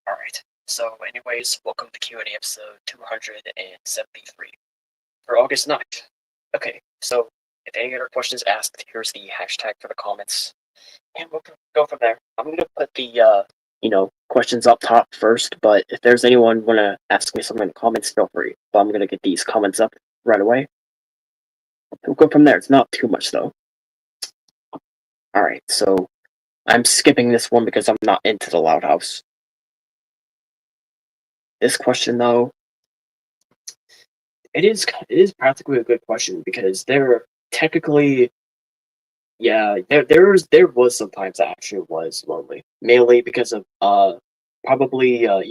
Alright, so anyways, welcome to Q&A episode 273 for August 9th. Okay, so if any other questions asked, here's the hashtag for the comments, and we'll go from there. I'm gonna put the, questions up top first, but if there's anyone wanna ask me something in the comments, feel free. But I'm gonna get these comments up right away. We'll go from there. It's not too much, though. Alright, so I'm skipping this one because I'm not into the Loud House. This question, though, it is practically a good question because there technically, yeah, there was sometimes I actually was lonely, mainly because of probably I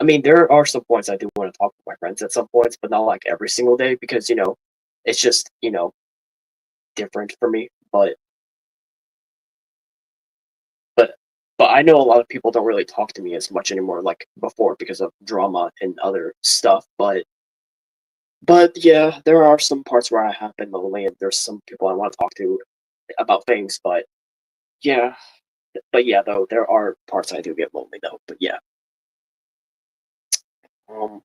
mean there are some points I do want to talk with my friends at some points, but not like every single day because it's just different for me. But but I know a lot of people don't really talk to me as much anymore like before because of drama and other stuff, but yeah, there are some parts where I have been lonely, and there's some people I want to talk to about things. Yeah, but yeah, though there are parts I do get lonely though. But yeah, um,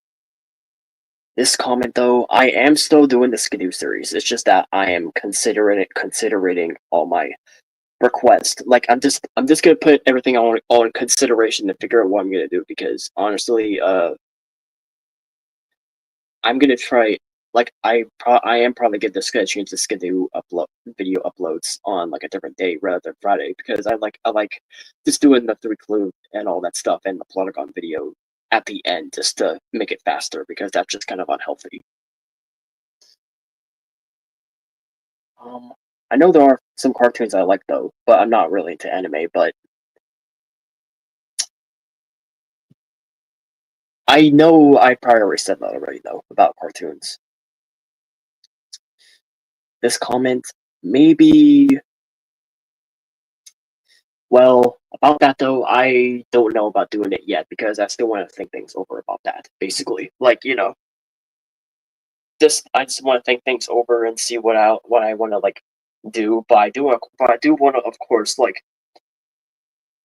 this comment though, I am still doing the Skidoo series. It's just that I am considering all my requests. Like I'm just gonna put everything on consideration to figure out what I'm gonna do because honestly, I'm gonna try. Like I am probably gonna change the schedule upload video uploads on like a different day rather than Friday because I like just doing the 3 clue and all that stuff and the Plotagon video at the end just to make it faster because that's just kind of unhealthy. Um, I know there are some cartoons I like though, but I'm not really into anime. But I know I probably already said that already though about cartoons. This comment maybe. Well, about that though, I don't know about doing it yet because I still want to think things over about that. Basically, like just I just want to think things over and see what I want to like do. But I do want to, of course, like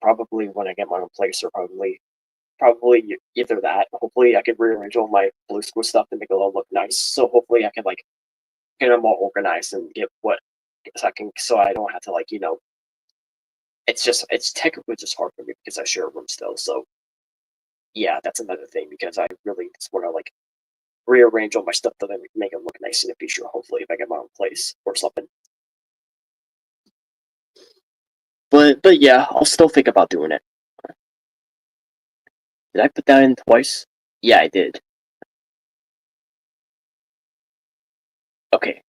probably when I get my own place, or probably either that. Hopefully, I can rearrange all my blue school stuff and make it all look nice. So hopefully, I can like get them all organized and get what so I don't have to like it's technically just hard for me because I share a room still. So yeah, that's another thing because I really just want to like rearrange all my stuff to make it look nice in the future. Hopefully, if I get my own place or something. But yeah, I'll still think about doing it. Did I put that in twice? Yeah, I did. Okay.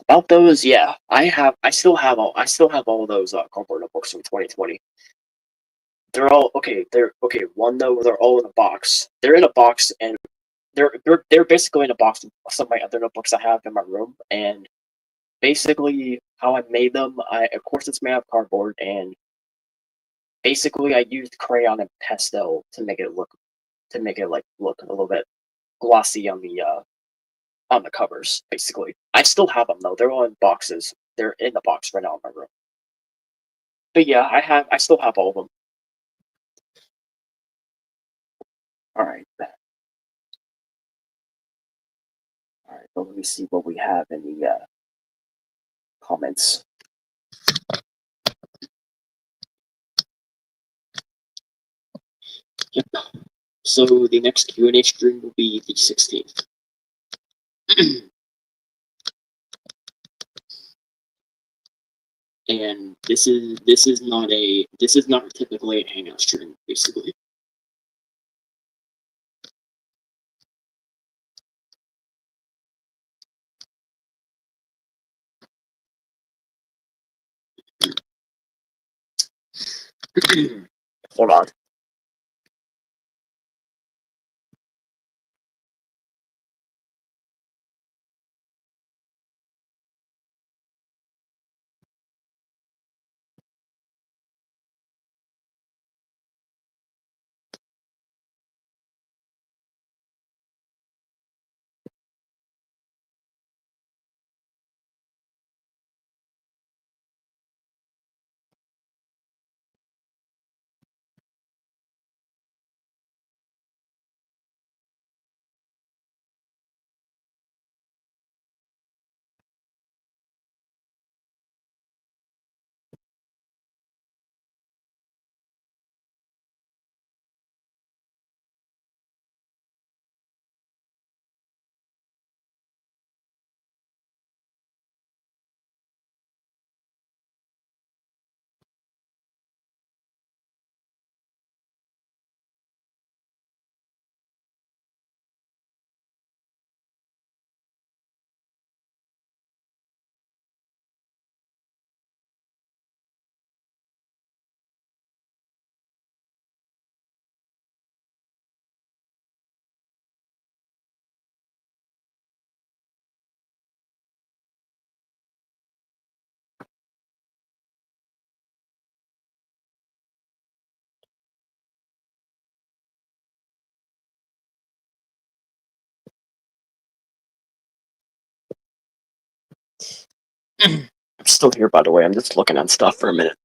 About those, yeah, I still have all those cardboard notebooks from 2020. They're all okay. They're okay. One though, they're all in a box. They're in a box, and they're basically in a box of some of my other notebooks I have in my room. And basically, how I made them, of course it's made out of cardboard, and basically I used crayon and pastel to make it like look a little bit glossy on the covers. Basically, I still have them though. They're all in boxes. They're in the box right now in my room. But yeah, I still have all of them. All right, all right. But let me see what we have in the comments. Yep. So the next Q&A stream will be the 16th. And this is not typically a hangout stream, basically. Hold on. I'm still here, by the way. I'm just looking at stuff for a minute.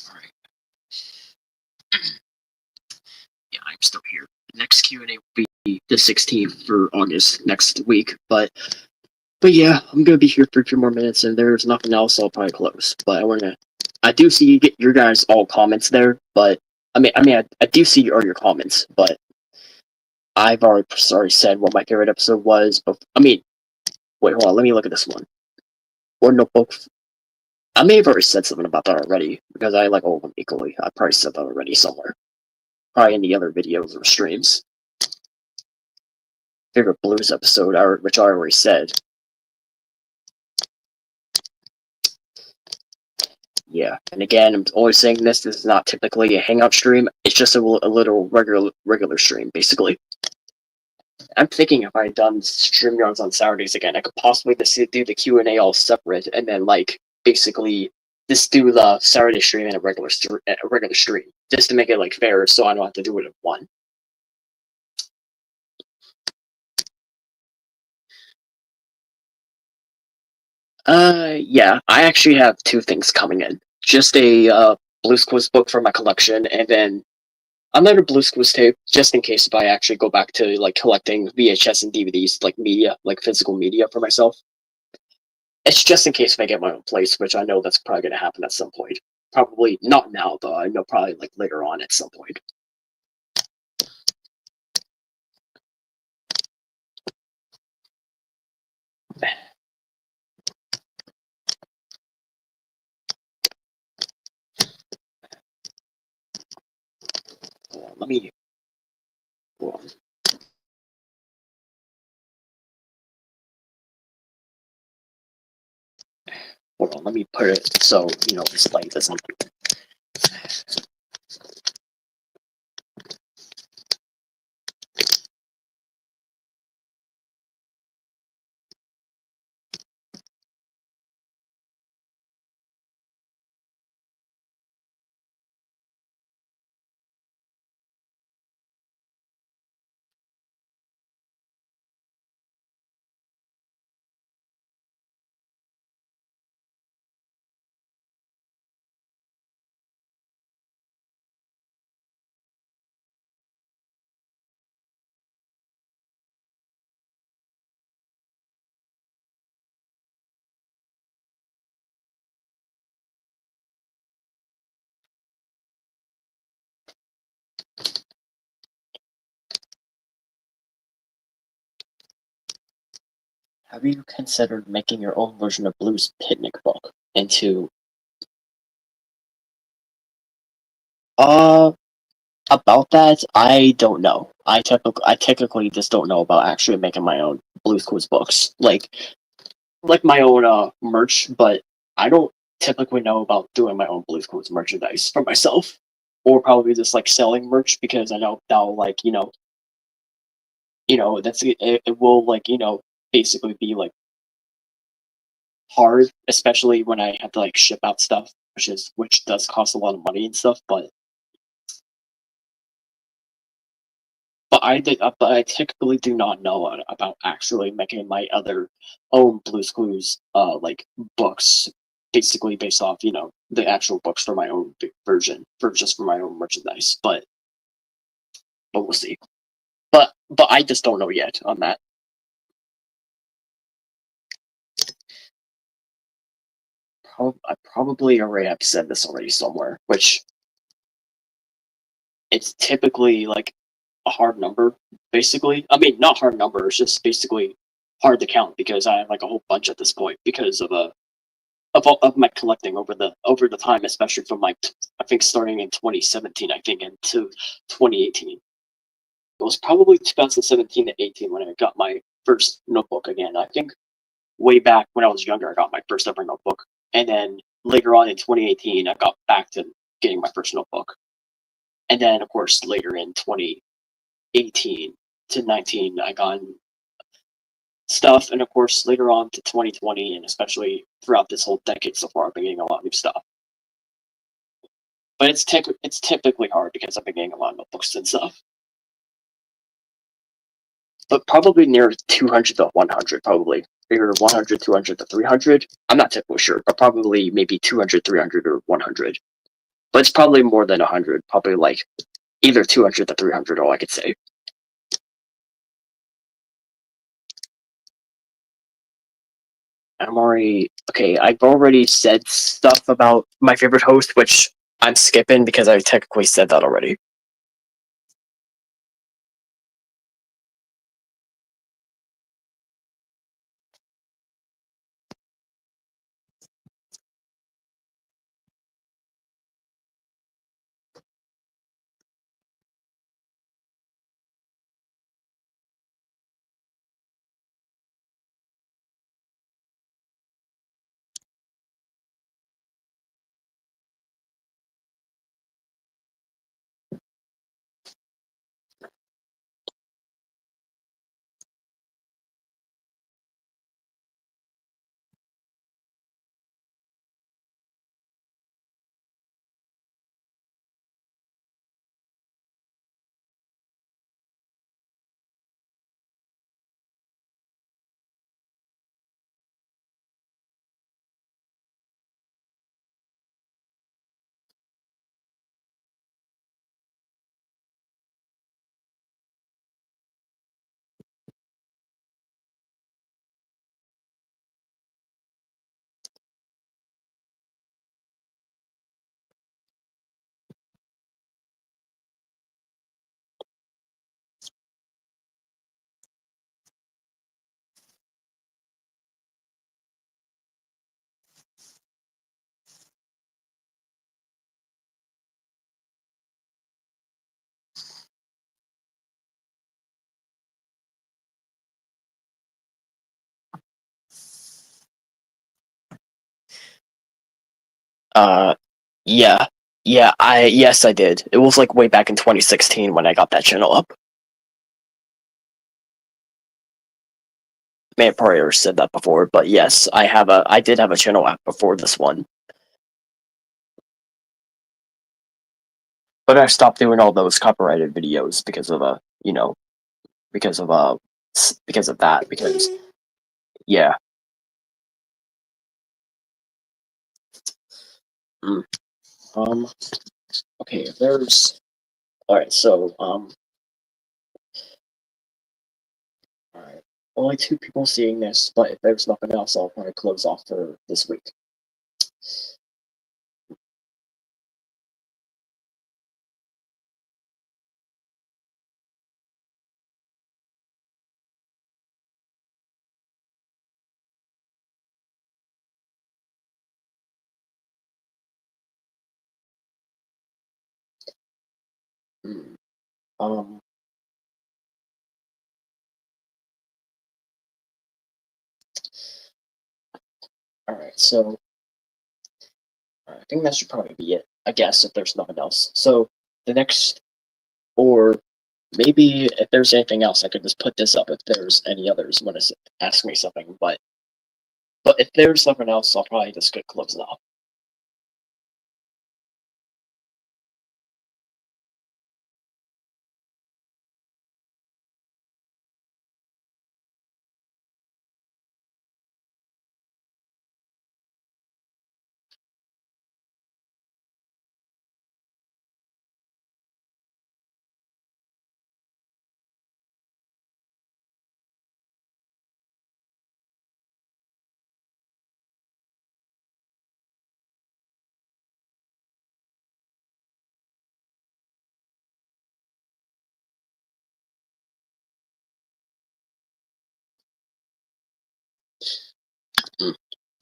Alright. Yeah, I'm still here. The next Q&A will be the 16th for August next week, but yeah, I'm gonna be here for a few more minutes, and there's nothing else. I'll probably close. But I do see you get your guys all comments there, but I do see all your comments, but I've already said what my favorite episode was. But wait, hold on. Let me look at this one. Or Notebook. I may have already said something about that already because I like all of them equally. I probably said that already somewhere. Probably in the other videos or streams. Favorite blues episode, which I already said. Yeah, and again, I'm always saying this is not typically a hangout stream. It's just a little regular stream, basically. I'm thinking if I had done StreamYards on Saturdays again, I could possibly just do the Q&A all separate, and then basically just do the Saturday stream and a regular stream, just to make it fair, so I don't have to do it in one. Yeah, I actually have two things coming in. Just a Blues Clues book for my collection, and then another Blues Clues tape, just in case if I actually go back to collecting VHS and DVDs, media, physical media for myself. It's just in case if I get my own place, which I know that's probably going to happen at some point. Probably not now, though. I know probably later on at some point. Let me. Hold on. Hold on. Let me put it so this light doesn't. Have you considered making your own version of Blues Picnic book into? About that, I don't know. I technically just don't know about actually making my own Blues Clues books, like my own merch. But I don't typically know about doing my own Blues Clues merchandise for myself, or probably just selling merch because I know that'll that's it will basically be hard, especially when I have to ship out stuff, which does cost a lot of money and stuff. But I typically do not know about actually making my other own Blue's Clues books, basically based off the actual books for my own version for my own merchandise. But we'll see. But I just don't know yet on that. I probably already have said this already somewhere, which it's typically a hard number, basically. I mean, not hard number. It's just basically hard to count because I have a whole bunch at this point because of of my collecting over the time, especially from I think starting in 2017, I think into 2018. It was probably 2017 to 18 when I got my first notebook again. I think way back when I was younger, I got my first ever notebook, and then later on in 2018, I got back to getting my first notebook, and then of course later in 2018 to 19, I got stuff, and of course later on to 2020, and especially throughout this whole decade so far, I've been getting a lot of new stuff. But it's typically hard because I've been getting a lot of notebooks and stuff. But probably near 200 to 100, probably. Either 100, 200 to 300. I'm not typically sure, but probably maybe 200, 300, or 100. But it's probably more than 100. Probably like either 200 to 300, all I could say. I've already said stuff about my favorite host, which I'm skipping because I technically said that already. Uh, yeah, yes, I did. It was like way back in 2016 when I got that channel up. May have probably already said that before, but yes, I did have a channel app before this one. But I stopped doing all those copyrighted videos because of because of that, because yeah. Mm. Okay, there's alright, so alright. Only 2 people seeing this, but if there's nothing else, I'll probably close off for this week. Mm. Um Alright, so I think that should probably be it, I guess, if there's nothing else. So the next, or maybe if there's anything else, I could just put this up if there's any others want to ask me something. But if there's something else, I'll probably just get close it off.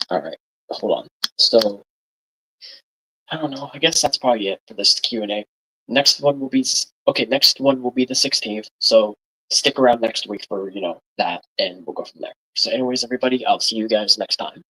All right, hold on. So I don't know. I guess that's probably it for this Q&A. Next one will be Next one will be the 16th. So stick around next week for that, and we'll go from there. So, anyways, everybody, I'll see you guys next time.